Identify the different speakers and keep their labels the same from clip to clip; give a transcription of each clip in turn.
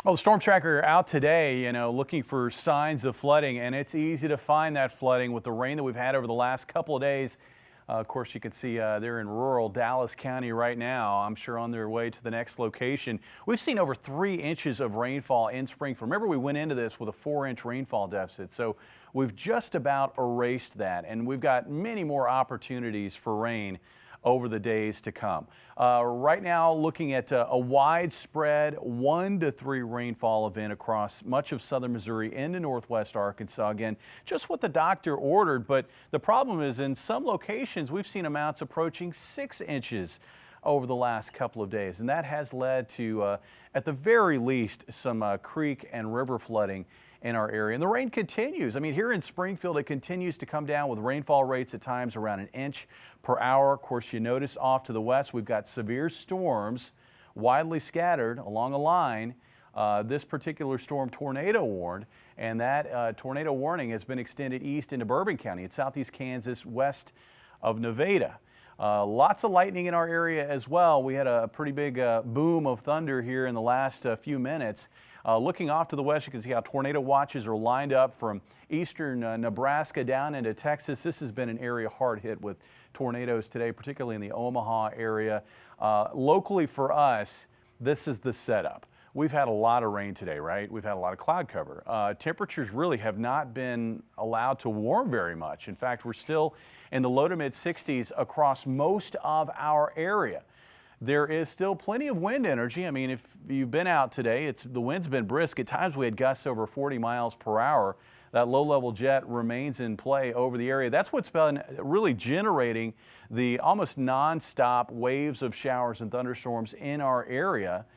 Speaker 1: Well, the storm tracker out today, looking for signs of flooding, and it's easy to find that flooding with the rain that we've had over the last couple of days. Of course, you can see they're in rural Dallas County right now. I'm sure on their way to the next location. We've seen over 3 inches of rainfall in Springfield. Remember, we went into this with a 4-inch rainfall deficit, so we've just about erased that, and we've got many more opportunities for rain over the days to come. Right now, looking at a widespread 1 to 3 rainfall event across much of southern Missouri into northwest Arkansas. Again, just what the doctor ordered, but the problem is in some locations we've seen amounts approaching 6 inches over the last couple of days, and that has led to, at the very least, some creek and river flooding in our area. And the rain continues. I mean, here in Springfield, it continues to come down with rainfall rates at times around 1 inch per hour. Of course, you notice off to the west, we've got severe storms widely scattered along a line. This particular storm tornado warned, and that tornado warning has been extended east into Bourbon County in southeast Kansas, west of Nevada. Lots of lightning in our area as well. We had a pretty big boom of thunder here in the last few minutes. Looking off to the west, you can see how tornado watches are lined up from eastern Nebraska down into Texas. This has been an area hard hit with tornadoes today, particularly in the Omaha area. Locally for us, this is the setup. We've had a lot of rain today, right? We've had a lot of cloud cover. Temperatures really have not been allowed to warm very much. In fact, we're still in the low to mid 60s across most of our area. There is still plenty of wind energy. I mean, if you've been out today, the wind's been brisk. At times we had gusts over 40 miles per hour. That low-level jet remains in play over the area. That's what's been really generating the almost nonstop waves of showers and thunderstorms in our area,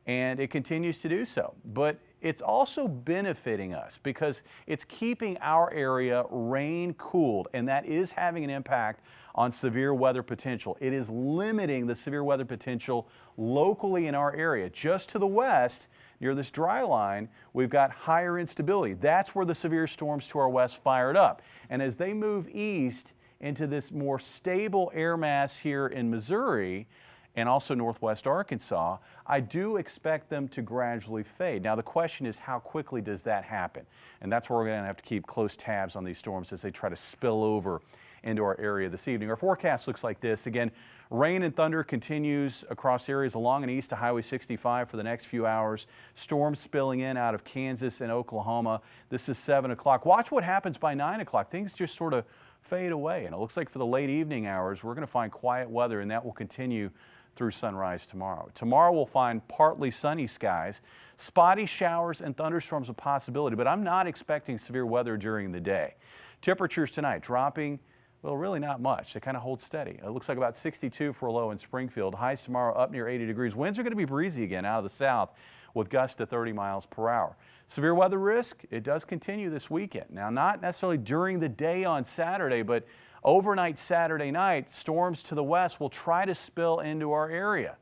Speaker 1: and it continues to do so. But it's also benefiting us because it's keeping our area rain cooled, and that is having an impact on severe weather potential. It is limiting the severe weather potential locally in our area. Just to the west, near this dry line, we've got higher instability. That's where the severe storms to our west fired up. And as they move east into this more stable air mass here in Missouri, and also northwest Arkansas, I do expect them to gradually fade. Now the question is, how quickly does that happen? And that's where we're going to have to keep close tabs on these storms as they try to spill over into our area this evening. Our forecast looks like this. Again, rain and thunder continues across areas along and east of Highway 65 for the next few hours. Storms spilling in out of Kansas and Oklahoma. This is 7 o'clock. Watch what happens by 9 o'clock. Things just sort of fade away. And it looks like for the late evening hours, we're going to find quiet weather, and that will continue through sunrise tomorrow. Tomorrow we'll find partly sunny skies, spotty showers and thunderstorms a possibility, but I'm not expecting severe weather during the day. Temperatures tonight dropping, well, really not much. They kind of hold steady. It looks like about 62 for a low in Springfield. Highs tomorrow up near 80 degrees. Winds are going to be breezy again out of the south with gusts to 30 miles per hour. Severe weather risk, it does continue this weekend. Now, not necessarily during the day on Saturday, but overnight Saturday night, storms to the west will try to spill into our area,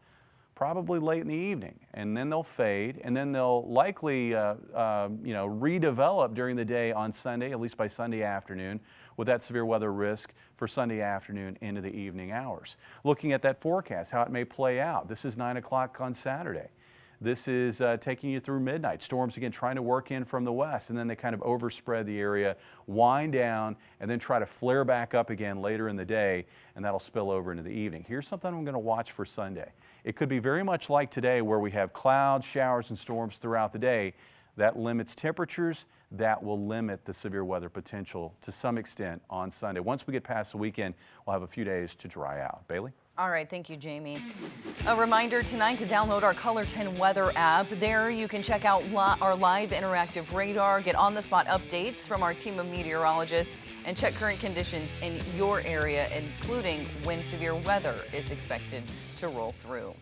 Speaker 1: probably late in the evening, and then they'll fade, and then they'll likely redevelop during the day on Sunday, at least by Sunday afternoon, with that severe weather risk for Sunday afternoon into the evening hours. Looking at that forecast, how it may play out. This is 9 o'clock on Saturday. This is taking you through midnight. Storms again trying to work in from the west, and then they kind of overspread the area, wind down, and then try to flare back up again later in the day, and that'll spill over into the evening. Here's something I'm going to watch for Sunday. It could be very much like today where we have clouds, showers, and storms throughout the day. That limits temperatures. That will limit the severe weather potential to some extent on Sunday. Once we get past the weekend, we'll have a few days to dry out. Bailey?
Speaker 2: All right, thank you, Jamie. A reminder tonight to download our Color 10 weather app. There you can check out our live interactive radar, get on-the-spot updates from our team of meteorologists, and check current conditions in your area, including when severe weather is expected to roll through.